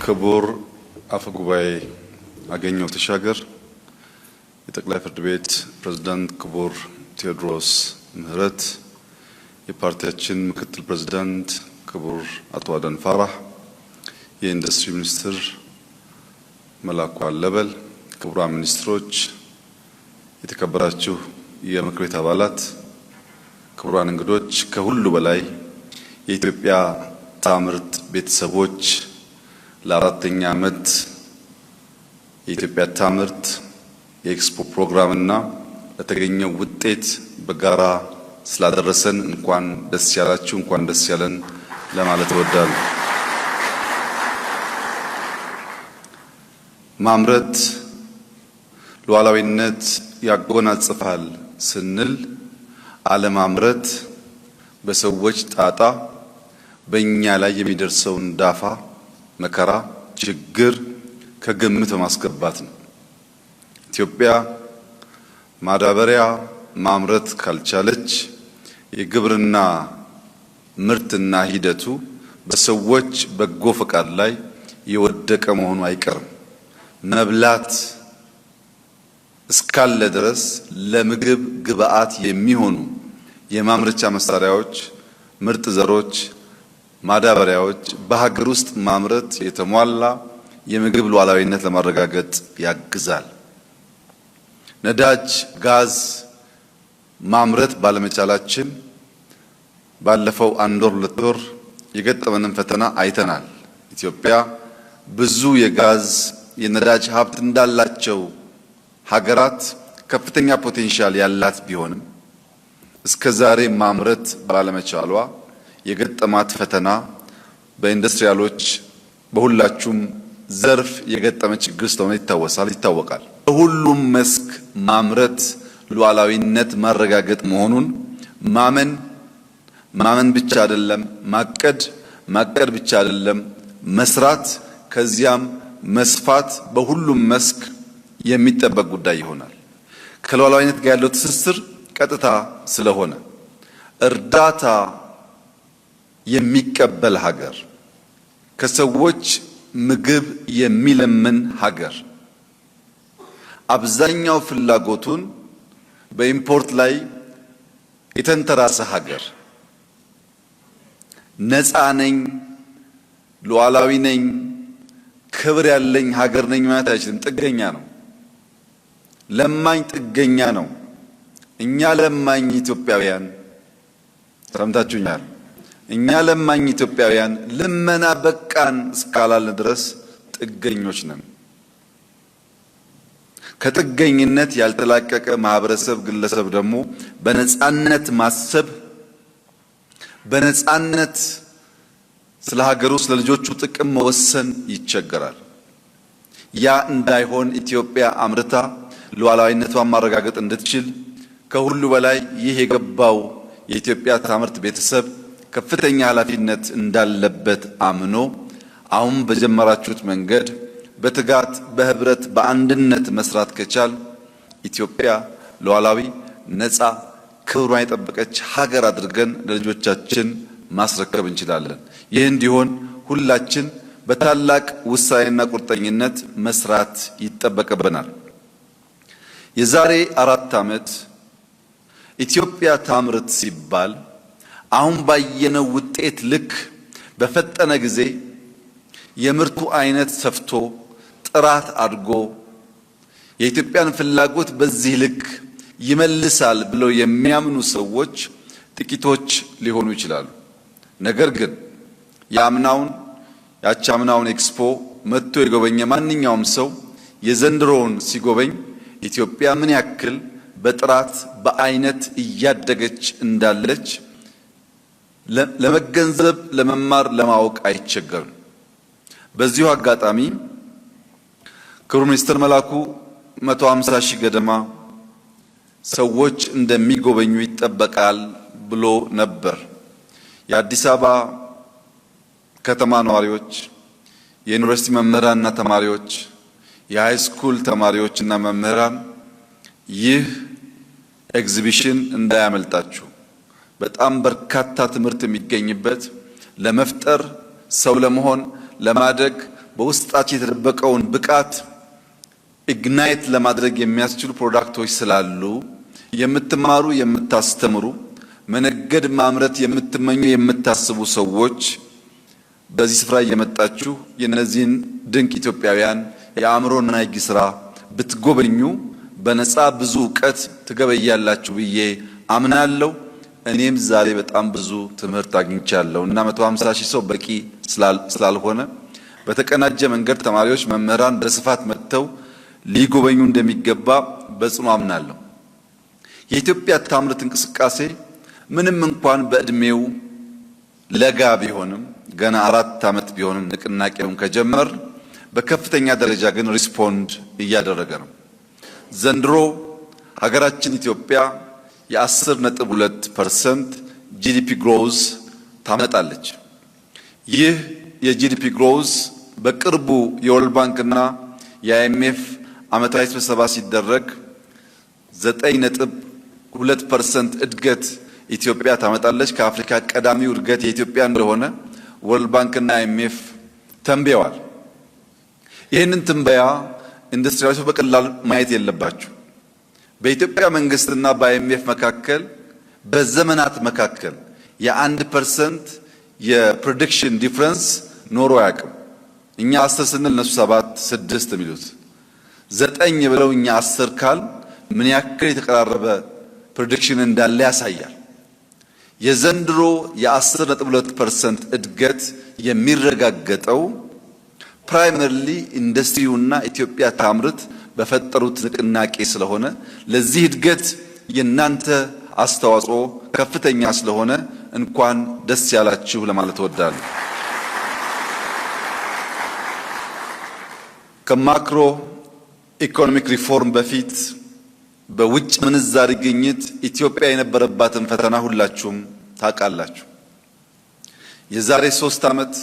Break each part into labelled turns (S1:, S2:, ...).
S1: ክቡር አፈ ጉባኤ አገኘሁ ተሻገር፣ የጠቅላይ ፍርድ ቤት ፕሬዝዳንት ክቡር ቴዎድሮስ ምህረት፣ የፓርቲያችን ምክትል ፕሬዝዳንት ክቡር አቶ አደን ፋራህ፣ የኢንዱስትሪ ሚኒስትር መላኩ አለበል፣ ክቡራን ሚኒስትሮች፣ የተከበራችሁ የምክር ቤት አባላት፣ ክቡራን እንግዶች፣ ከሁሉ በላይ የኢትዮጵያ ታምርት ቤተሰቦች ለአራተኛ ዓመት የኢትዮጵያ ታምርት የኤክስፖ ፕሮግራምና ለተገኘው ውጤት በጋራ ስላደረሰን እንኳን ደስ ያላችሁ፣ እንኳን ደስ ያለን ለማለት እወዳለሁ። ማምረት ሉዓላዊነት ያጎናጽፋል ስንል አለማምረት በሰዎች ጣጣ በእኛ ላይ የሚደርሰውን ዳፋ፣ መከራ፣ ችግር ከግምት በማስገባት ነው። ኢትዮጵያ ማዳበሪያ ማምረት ካልቻለች የግብርና ምርትና ሂደቱ በሰዎች በጎ ፈቃድ ላይ የወደቀ መሆኑ አይቀርም። መብላት እስካለ ድረስ ለምግብ ግብዓት የሚሆኑ የማምረቻ መሳሪያዎች፣ ምርጥ ዘሮች፣ ማዳበሪያዎች በሀገር ውስጥ ማምረት የተሟላ የምግብ ሉዓላዊነት ለማረጋገጥ ያግዛል። ነዳጅ፣ ጋዝ ማምረት ባለመቻላችን ባለፈው አንድ ወር ሁለት ወር የገጠመንን ፈተና አይተናል። ኢትዮጵያ ብዙ የጋዝ የነዳጅ ሀብት እንዳላቸው ሀገራት ከፍተኛ ፖቴንሻል ያላት ቢሆንም እስከዛሬ ማምረት ባለመቻሏ የገጠማት ፈተና በኢንዱስትሪያሎች በሁላችሁም ዘርፍ የገጠመ ችግር ስለሆነ ይታወቃል። በሁሉም መስክ ማምረት ሉዓላዊነት ማረጋገጥ መሆኑን ማመን ብቻ አይደለም፣ ማቀድ ብቻ አይደለም፣ መስራት ከዚያም መስፋት በሁሉም መስክ የሚጠበቅ ጉዳይ ይሆናል። ከሉዓላዊነት ጋር ያለው ትስስር ቀጥታ ስለሆነ እርዳታ የሚቀበል ሀገር፣ ከሰዎች ምግብ የሚለምን ሀገር፣ አብዛኛው ፍላጎቱን በኢምፖርት ላይ የተንተራሰ ሀገር፣ ነፃ ነኝ፣ ሉዓላዊ ነኝ፣ ክብር ያለኝ ሀገር ነኝ ማለት አይችልም። ጥገኛ ነው። ለማኝ ጥገኛ ነው። እኛ ለማኝ ኢትዮጵያውያን ሰምታችሁኛል። እኛ ለማኝ ኢትዮጵያውያን ልመና በቃን እስካላልን ድረስ ጥገኞች ነን። ከጥገኝነት ያልተላቀቀ ማህበረሰብ፣ ግለሰብ ደግሞ በነፃነት ማሰብ፣ በነፃነት ስለ ሀገሩ ስለ ልጆቹ ጥቅም መወሰን ይቸገራል። ያ እንዳይሆን ኢትዮጵያ አምርታ ሉዓላዊነቷን ማረጋገጥ እንድትችል ከሁሉ በላይ ይህ የገባው የኢትዮጵያ ታምርት ቤተሰብ ከፍተኛ ኃላፊነት እንዳለበት አምኖ አሁን በጀመራችሁት መንገድ በትጋት በህብረት በአንድነት መስራት ከቻል ኢትዮጵያ ሉዓላዊ፣ ነፃ፣ ክብሯን የጠበቀች ሀገር አድርገን ለልጆቻችን ማስረከብ እንችላለን። ይህ እንዲሆን ሁላችን በታላቅ ውሳኔና ቁርጠኝነት መስራት ይጠበቅብናል። የዛሬ 4 ዓመት ኢትዮጵያ ታምርት ሲባል አሁን ባየነው ውጤት ልክ በፈጠነ ጊዜ የምርቱ አይነት ሰፍቶ ጥራት አድጎ የኢትዮጵያን ፍላጎት በዚህ ልክ ይመልሳል ብለው የሚያምኑ ሰዎች ጥቂቶች ሊሆኑ ይችላሉ። ነገር ግን የአቻምናውን ኤክስፖ መጥቶ የጎበኘ ማንኛውም ሰው የዘንድሮውን ሲጎበኝ ኢትዮጵያ ምን ያክል በጥራት በአይነት እያደገች እንዳለች ለመገንዘብ፣ ለመማር፣ ለማወቅ አይቸገርም። በዚሁ አጋጣሚ ክቡር ሚኒስትር መላኩ 150 ሺህ ገደማ ሰዎች እንደሚጎበኙ ይጠበቃል ብሎ ነበር። የአዲስ አበባ ከተማ ነዋሪዎች፣ የዩኒቨርሲቲ መምህራንና ተማሪዎች፣ የሃይስኩል ተማሪዎችና መምህራን ይህ ኤግዚቢሽን እንዳያመልጣችሁ። በጣም በርካታ ትምህርት የሚገኝበት ለመፍጠር ሰው ለመሆን ለማደግ በውስጣቸው የተደበቀውን ብቃት ኢግናይት ለማድረግ የሚያስችሉ ፕሮዳክቶች ስላሉ የምትማሩ የምታስተምሩ መነገድ ማምረት የምትመኙ የምታስቡ ሰዎች በዚህ ስፍራ እየመጣችሁ የነዚህን ድንቅ ኢትዮጵያውያን የአእምሮና የእጅ ስራ ብትጎበኙ በነፃ ብዙ ዕውቀት ትገበያላችሁ ብዬ አምናለሁ። እኔም ዛሬ በጣም ብዙ ትምህርት አግኝቻለሁ እና 150 ሺህ ሰው በቂ ስላልሆነ በተቀናጀ መንገድ ተማሪዎች፣ መምህራን በስፋት መጥተው ሊጎበኙ እንደሚገባ በጽኑ አምናለሁ። የኢትዮጵያ ታምርት እንቅስቃሴ ምንም እንኳን በእድሜው ለጋ ቢሆንም ገና 4 ዓመት ቢሆንም ንቅናቄውን ከጀመር በከፍተኛ ደረጃ ግን ሪስፖንድ እያደረገ ነው። ዘንድሮ ሀገራችን ኢትዮጵያ የ10.2% ጂዲፒ ግሮዝ ታመጣለች። ይህ የጂዲፒ ግሮዝ በቅርቡ የወርልድ ባንክና የአይኤምኤፍ ዓመታዊ ስብሰባ ሲደረግ 9.2% እድገት ኢትዮጵያ ታመጣለች። ከአፍሪካ ቀዳሚው እድገት የኢትዮጵያ እንደሆነ ወርልድ ባንክና አይኤምኤፍ ተንብየዋል። ይህንን ትንበያ ኢንዱስትሪያሎች በቀላል ማየት የለባችሁ። በኢትዮጵያ መንግስትና በአይኤምኤፍ መካከል በዘመናት መካከል የ1% የፕሬዲክሽን ዲፍረንስ ኖሮ አያውቅም። እኛ 10 ስንል እነሱ 7፣ 6 የሚሉት 9 ብለው እኛ 10 ካል ምን ያክል የተቀራረበ ፕሬዲክሽን እንዳለ ያሳያል። የዘንድሮ የ10.2% እድገት የሚረጋገጠው ፕራይመሪሊ ኢንዱስትሪውና ኢትዮጵያ ታምርት በፈጠሩት ንቅናቄ ስለሆነ ለዚህ እድገት የናንተ አስተዋጽኦ ከፍተኛ ስለሆነ እንኳን ደስ ያላችሁ ለማለት እወዳለሁ። ከማክሮ ኢኮኖሚክ ሪፎርም በፊት በውጭ ምንዛሪ ግኝት ኢትዮጵያ የነበረባትን ፈተና ሁላችሁም ታውቃላችሁ። የዛሬ 3 ዓመት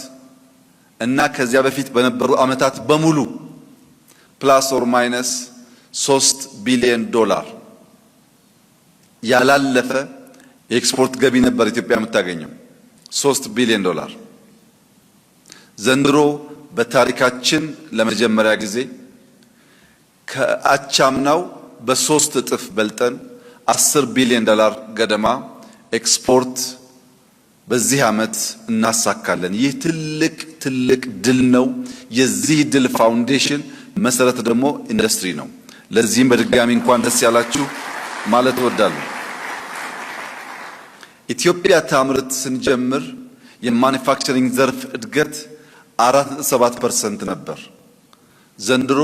S1: እና ከዚያ በፊት በነበሩ ዓመታት በሙሉ ፕላስ ኦር ማይነስ $3 ቢሊዮን ያላለፈ የኤክስፖርት ገቢ ነበር ኢትዮጵያ የምታገኘው $3 ቢሊዮን። ዘንድሮ በታሪካችን ለመጀመሪያ ጊዜ ከአቻምናው በ3 እጥፍ በልጠን $10 ቢሊዮን ገደማ ኤክስፖርት በዚህ ዓመት እናሳካለን። ይህ ትልቅ ድል ነው። የዚህ ድል ፋውንዴሽን መሰረት ደግሞ ኢንዱስትሪ ነው። ለዚህም በድጋሚ እንኳን ደስ ያላችሁ ማለት እወዳለሁ። ኢትዮጵያ ታምርት ስንጀምር የማኑፋክቸሪንግ ዘርፍ እድገት 4.7% ነበር። ዘንድሮ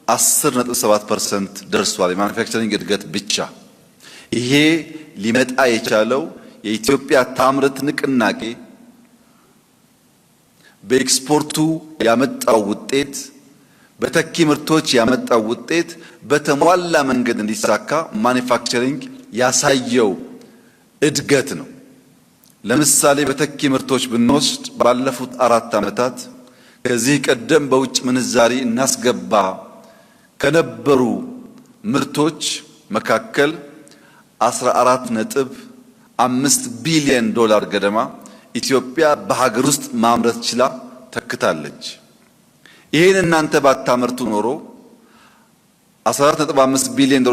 S1: 10.7% ደርሷል። የማኑፋክቸሪንግ እድገት ብቻ። ይሄ ሊመጣ የቻለው የኢትዮጵያ ታምርት ንቅናቄ በኤክስፖርቱ ያመጣው ውጤት፣ በተኪ ምርቶች ያመጣው ውጤት በተሟላ መንገድ እንዲሳካ ማኑፋክቸሪንግ ያሳየው እድገት ነው። ለምሳሌ በተኪ ምርቶች ብንወስድ ባለፉት 4 ዓመታት ከዚህ ቀደም በውጭ ምንዛሪ እናስገባ ከነበሩ ምርቶች መካከል $14.5 ቢሊዮን ገደማ ኢትዮጵያ በሀገር ውስጥ ማምረት ችላ ተክታለች። ይሄን እናንተ ባታመርቱ ኖሮ $14.5 ቢሊዮን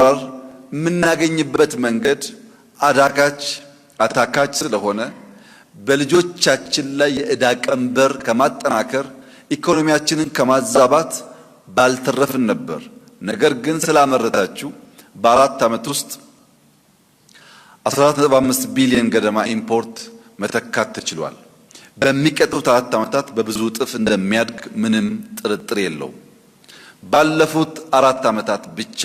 S1: የምናገኝበት መንገድ አታካች ስለሆነ በልጆቻችን ላይ የዕዳ ቀንበር ከማጠናከር ኢኮኖሚያችንን ከማዛባት ባልተረፍን ነበር። ነገር ግን ስላመረታችሁ በ4 ዓመት ውስጥ $14.5 ቢሊዮን ገደማ ኢምፖርት መተካት ተችሏል። በሚቀጥሉት 4 ዓመታት በብዙ እጥፍ እንደሚያድግ ምንም ጥርጥር የለውም። ባለፉት 4 ዓመታት ብቻ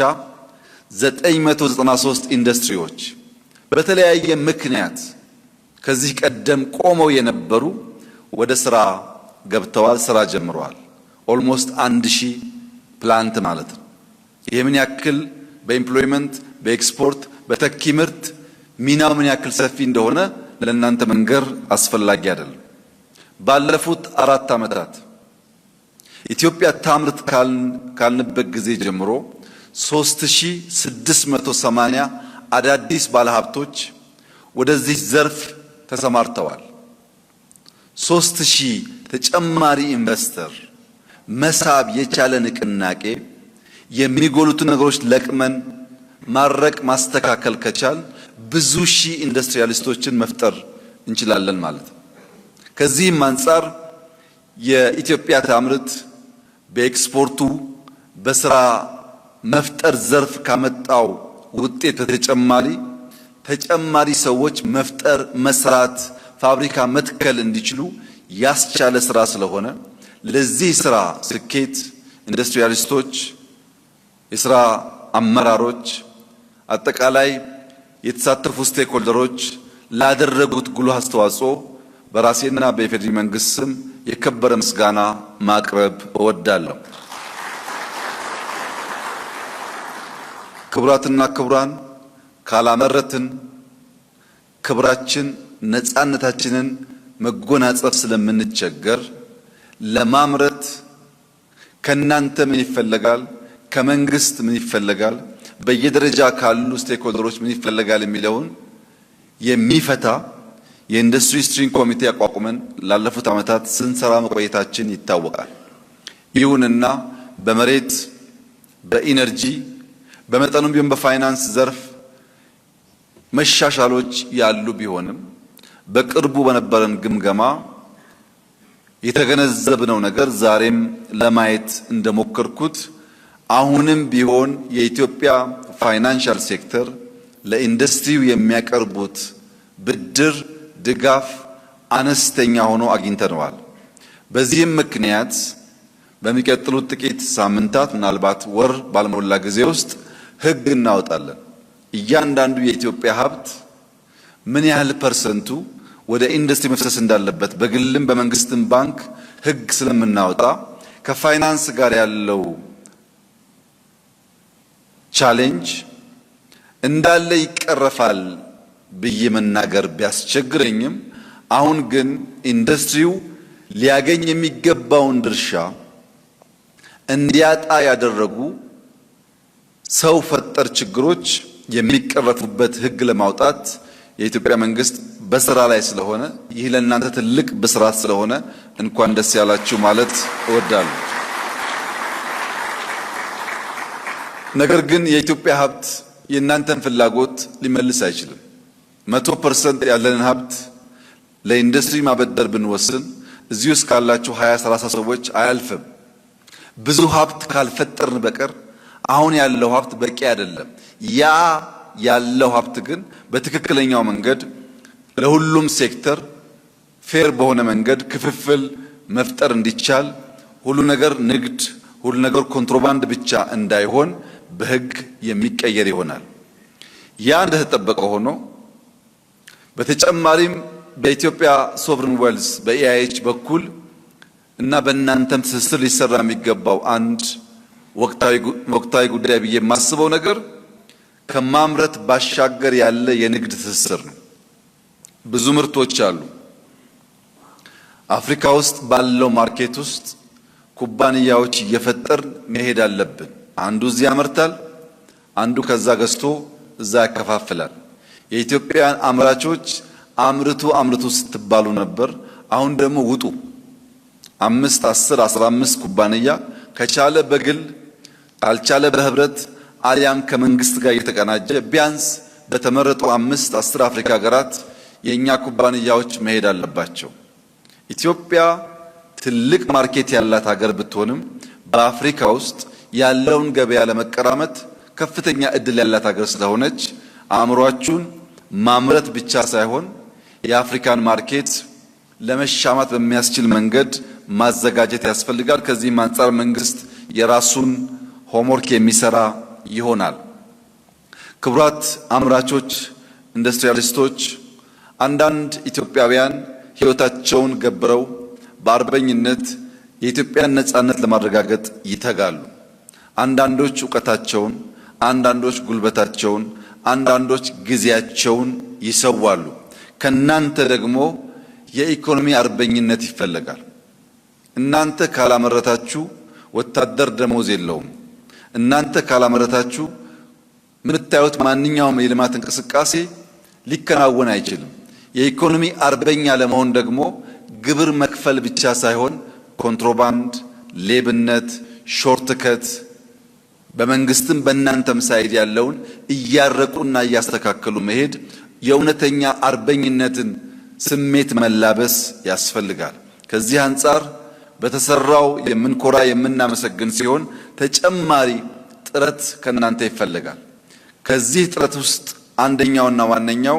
S1: 993 ኢንዱስትሪዎች በተለያየ ምክንያት ከዚህ ቀደም ቆመው የነበሩ ወደ ስራ ገብተዋል፣ ስራ ጀምረዋል። ኦልሞስት 1000 ፕላንት ማለት ነው። ይሄ ምን ያክል በኤምፕሎይመንት በኤክስፖርት በተኪ ምርት ሚናው ምን ያክል ሰፊ እንደሆነ ለእናንተ መንገር አስፈላጊ አይደለም። ባለፉት 4 ዓመታት ኢትዮጵያ ታምርት ካልንበት ጊዜ ጀምሮ 3680 አዳዲስ ባለሀብቶች ወደዚህ ዘርፍ ተሰማርተዋል። 3000 ተጨማሪ ኢንቨስተር መሳብ የቻለ ንቅናቄ የሚጎሉት ነገሮች ለቅመን ማረቅ ማስተካከል ከቻል ብዙ ሺህ ኢንዱስትሪያሊስቶችን መፍጠር እንችላለን ማለት ነው። ከዚህም አንፃር የኢትዮጵያ ታምርት በኤክስፖርቱ በስራ መፍጠር ዘርፍ ካመጣው ውጤት ተጨማሪ ሰዎች መፍጠር መስራት ፋብሪካ መትከል እንዲችሉ ያስቻለ ስራ ስለሆነ ለዚህ ስራ ስኬት ኢንዱስትሪያሊስቶች፣ የስራ አመራሮች፣ አጠቃላይ የተሳተፉ ስቴክሆልደሮች ላደረጉት ጉልህ አስተዋጽኦ በራሴና በኢፌዴሪ መንግስት ስም የከበረ ምስጋና ማቅረብ እወዳለሁ። ክቡራትና ክቡራን፣ ካላመረትን ክብራችን ነፃነታችንን መጎናጸፍ ስለምንቸገር ለማምረት ከናንተ ምን ይፈልጋል፣ ከመንግስት ምን ይፈልጋል፣ በየደረጃ ካሉ ስቴክሆልደሮች ምን ይፈልጋል የሚለውን የሚፈታ የኢንዱስትሪ ስትሪንግ ኮሚቴ አቋቁመን ላለፉት ዓመታት ስንሰራ መቆየታችን ይታወቃል። ይሁንና በመሬት በኢነርጂ በመጠኑም ቢሆን በፋይናንስ ዘርፍ መሻሻሎች ያሉ ቢሆንም በቅርቡ በነበረን ግምገማ የተገነዘብነው ነገር ዛሬም ለማየት እንደሞከርኩት አሁንም ቢሆን የኢትዮጵያ ፋይናንሻል ሴክተር ለኢንዱስትሪው የሚያቀርቡት ብድር ድጋፍ አነስተኛ ሆኖ አግኝተነዋል። በዚህም ምክንያት በሚቀጥሉት ጥቂት ሳምንታት ምናልባት ወር ባልሞላ ጊዜ ውስጥ ሕግ እናወጣለን። እያንዳንዱ የኢትዮጵያ ሀብት ምን ያህል ፐርሰንቱ ወደ ኢንዱስትሪ መፍሰስ እንዳለበት በግልም በመንግስትም ባንክ ሕግ ስለምናወጣ ከፋይናንስ ጋር ያለው ቻሌንጅ እንዳለ ይቀረፋል ብዬ መናገር ቢያስቸግረኝም አሁን ግን ኢንዱስትሪው ሊያገኝ የሚገባውን ድርሻ እንዲያጣ ያደረጉ ሰው ፈጠር ችግሮች የሚቀረፉበት ሕግ ለማውጣት የኢትዮጵያ መንግስት በስራ ላይ ስለሆነ ይህ ለእናንተ ትልቅ ብስራት ስለሆነ እንኳን ደስ ያላችሁ ማለት እወዳለሁ። ነገር ግን የኢትዮጵያ ሀብት የእናንተን ፍላጎት ሊመልስ አይችልም። 100% ያለንን ሀብት ለኢንዱስትሪ ማበደር ብንወስን እዚህ ውስጥ ካላችሁ 20-30 ሰዎች አያልፍም። ብዙ ሀብት ካልፈጠርን በቀር አሁን ያለው ሀብት በቂ አይደለም። ያ ያለው ሀብት ግን በትክክለኛው መንገድ ለሁሉም ሴክተር ፌር በሆነ መንገድ ክፍፍል መፍጠር እንዲቻል ሁሉ ነገር ንግድ፣ ሁሉ ነገር ኮንትሮባንድ ብቻ እንዳይሆን በሕግ የሚቀየር ይሆናል። ያ እንደተጠበቀ ሆኖ በተጨማሪም በኢትዮጵያ ሶቨሬን ዌልዝ በኢአይኤች በኩል እና በእናንተም ትስስር ሊሰራ የሚገባው አንድ ወቅታዊ ጉዳይ ብዬ የማስበው ነገር ከማምረት ባሻገር ያለ የንግድ ትስስር ነው። ብዙ ምርቶች አሉ። አፍሪካ ውስጥ ባለው ማርኬት ውስጥ ኩባንያዎች እየፈጠርን መሄድ አለብን። አንዱ እዚህ ያመርታል፣ አንዱ ከዛ ገዝቶ እዛ ያከፋፍላል። የኢትዮጵያን አምራቾች አምርቱ ስትባሉ ነበር። አሁን ደግሞ ውጡ 5፣ 10፣ 15 ኩባንያ ከቻለ በግል ካልቻለ በህብረት አሊያም ከመንግስት ጋር እየተቀናጀ ቢያንስ በተመረጡ 5፣ 10 አፍሪካ ሀገራት የኛ ኩባንያዎች መሄድ አለባቸው። ኢትዮጵያ ትልቅ ማርኬት ያላት ሀገር ብትሆንም በአፍሪካ ውስጥ ያለውን ገበያ ለመቀራመት ከፍተኛ እድል ያላት ሀገር ስለሆነች አእምሯችሁን ማምረት ብቻ ሳይሆን የአፍሪካን ማርኬት ለመሻማት በሚያስችል መንገድ ማዘጋጀት ያስፈልጋል። ከዚህም አንፃር መንግስት የራሱን ሆምወርክ የሚሰራ ይሆናል። ክቡራት አምራቾች፣ ኢንዱስትሪያሊስቶች፣ አንዳንድ ኢትዮጵያውያን ህይወታቸውን ገብረው በአርበኝነት የኢትዮጵያን ነፃነት ለማረጋገጥ ይተጋሉ። አንዳንዶች ዕውቀታቸውን፣ አንዳንዶች ጉልበታቸውን፣ አንዳንዶች ጊዜያቸውን ይሰዋሉ። ከናንተ ደግሞ የኢኮኖሚ አርበኝነት ይፈልጋል። እናንተ ካላመረታችሁ ወታደር ደሞዝ የለውም። እናንተ ካላመረታችሁ የምታዩት ማንኛውም የልማት እንቅስቃሴ ሊከናወን አይችልም። የኢኮኖሚ አርበኛ ለመሆን ደግሞ ግብር መክፈል ብቻ ሳይሆን ኮንትሮባንድ፣ ሌብነት፣ ሾርትከት በመንግስትም በእናንተም ሳይድ ያለውን እያረቁና እያስተካከሉ መሄድ የእውነተኛ አርበኝነትን ስሜት መላበስ ያስፈልጋል። ከዚህ አንጻር በተሰራው የምንኮራ የምናመሰግን ሲሆን ተጨማሪ ጥረት ከእናንተ ይፈልጋል። ከዚህ ጥረት ውስጥ አንደኛውና ዋነኛው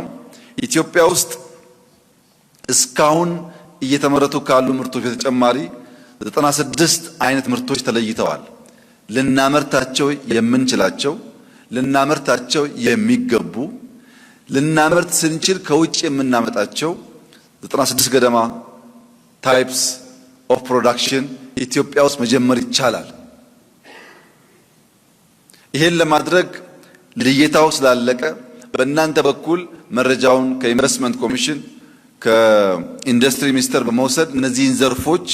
S1: ኢትዮጵያ ውስጥ እስካሁን እየተመረቱ ካሉ ምርቶች በተጨማሪ 96 አይነት ምርቶች ተለይተዋል። ልናመርታቸው የምንችላቸው፣ ልናመርታቸው የሚገቡ፣ ልናመርት ስንችል ከውጭ የምናመጣቸው 96 ገደማ ታይፕስ ኦፍ ፕሮዳክሽን ኢትዮጵያ ውስጥ መጀመር ይቻላል። ይሄን ለማድረግ ልየታው ስላለቀ በእናንተ በኩል መረጃውን ከኢንቨስትመንት ኮሚሽን ከኢንዱስትሪ ሚኒስቴር በመውሰድ እነዚህን ዘርፎች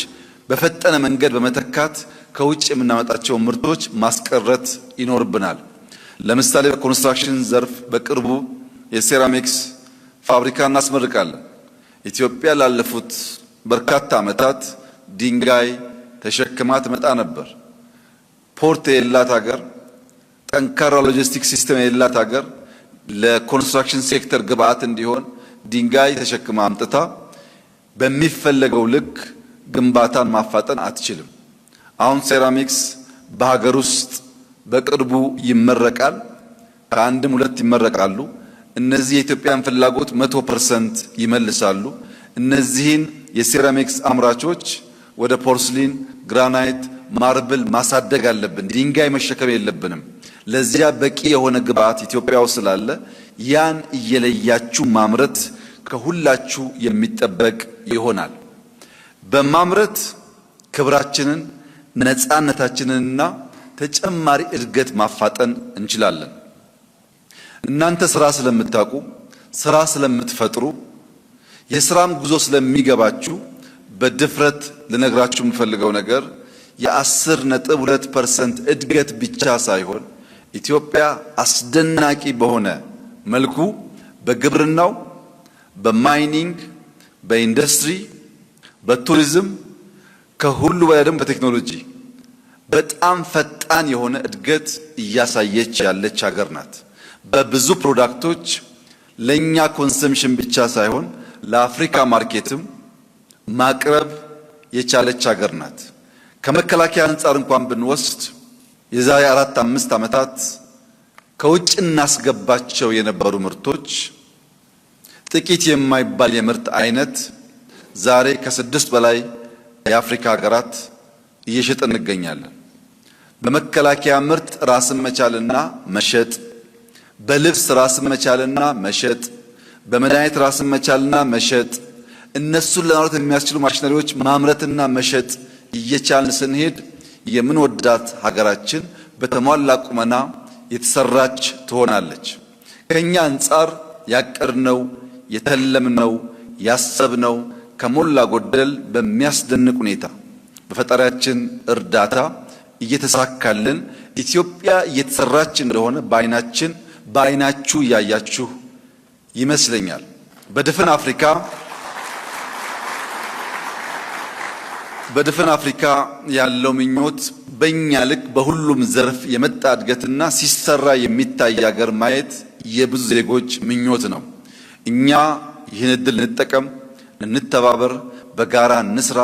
S1: በፈጠነ መንገድ በመተካት ከውጭ የምናመጣቸው ምርቶች ማስቀረት ይኖርብናል። ለምሳሌ በኮንስትራክሽን ዘርፍ በቅርቡ የሴራሚክስ ፋብሪካ እናስመርቃለን። ኢትዮጵያ ላለፉት በርካታ ዓመታት ድንጋይ ተሸክማ ትመጣ ነበር። ፖርት የሌላት ሀገር፣ ጠንካራ ሎጂስቲክስ ሲስተም የሌላት ሀገር ለኮንስትራክሽን ሴክተር ግብአት እንዲሆን ድንጋይ ተሸክማ አምጥታ በሚፈለገው ልክ ግንባታን ማፋጠን አትችልም። አሁን ሴራሚክስ በሀገር ውስጥ በቅርቡ ይመረቃል። ከአንድም ሁለት ይመረቃሉ። እነዚህ የኢትዮጵያን ፍላጎት 100% ይመልሳሉ። እነዚህን የሴራሚክስ አምራቾች ወደ ፖርስሊን፣ ግራናይት፣ ማርብል ማሳደግ አለብን። ድንጋይ መሸከም የለብንም። ለዚያ በቂ የሆነ ግብአት ኢትዮጵያ ውስጥ ስላለ ያን እየለያችሁ ማምረት ከሁላችሁ የሚጠበቅ ይሆናል። በማምረት ክብራችንን፣ ነፃነታችንንና ተጨማሪ እድገት ማፋጠን እንችላለን። እናንተ ስራ ስለምታውቁ፣ ስራ ስለምትፈጥሩ፣ የስራም ጉዞ ስለሚገባችሁ በድፍረት ልነግራችሁ የምፈልገው ነገር የ10.2% እድገት ብቻ ሳይሆን ኢትዮጵያ አስደናቂ በሆነ መልኩ በግብርናው፣ በማይኒንግ፣ በኢንዱስትሪ፣ በቱሪዝም ከሁሉ በላይ ደግሞ በቴክኖሎጂ በጣም ፈጣን የሆነ እድገት እያሳየች ያለች ሀገር ናት። በብዙ ፕሮዳክቶች ለኛ ኮንሰምሽን ብቻ ሳይሆን ለአፍሪካ ማርኬትም ማቅረብ የቻለች ሀገር ናት። ከመከላከያ አንጻር እንኳን ብንወስድ የዛሬ 4-5 ዓመታት ከውጭ እናስገባቸው የነበሩ ምርቶች ጥቂት የማይባል የምርት አይነት ዛሬ ከ6 በላይ የአፍሪካ ሀገራት እየሸጥን እንገኛለን። በመከላከያ ምርት ራስን መቻልና መሸጥ፣ በልብስ ራስን መቻልና መሸጥ፣ በመድኃኒት ራስን መቻልና መሸጥ፣ እነሱን ለማምረት የሚያስችሉ ማሽነሪዎች ማምረትና መሸጥ እየቻልን ስንሄድ የምንወዳት ሀገራችን በተሟላ ቁመና የተሰራች ትሆናለች። ከኛ አንጻር ያቀድነው፣ የተለምነው፣ ያሰብነው ከሞላ ጎደል በሚያስደንቅ ሁኔታ በፈጣሪያችን እርዳታ እየተሳካልን ኢትዮጵያ እየተሰራች እንደሆነ በአይናችሁ እያያችሁ ይመስለኛል። በድፍን አፍሪካ ያለው ምኞት በእኛ ልክ በሁሉም ዘርፍ የመጣ እድገትና ሲሰራ የሚታይ ሀገር ማየት የብዙ ዜጎች ምኞት ነው። እኛ ይህን እድል እንጠቀም፣ እንተባበር፣ በጋራ እንስራ፣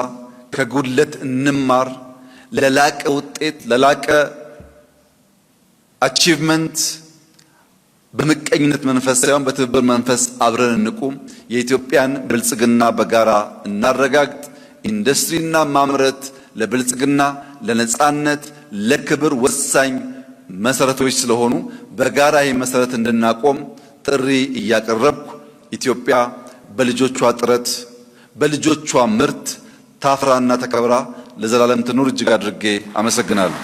S1: ከጉድለት እንማር፣ ለላቀ ውጤት ለላቀ አቺቭመንት በምቀኝነት መንፈስ ሳይሆን በትብብር መንፈስ አብረን እንቁም። የኢትዮጵያን ብልጽግና በጋራ እናረጋግጥ። ኢንዱስትሪና ማምረት ለብልጽግና፣ ለነጻነት፣ ለክብር ወሳኝ መሰረቶች ስለሆኑ በጋራ ይህን መሰረት እንድናቆም ጥሪ እያቀረብኩ ኢትዮጵያ በልጆቿ ጥረት በልጆቿ ምርት ታፍራና ተከብራ ለዘላለም ትኑር። እጅግ አድርጌ አመሰግናለሁ።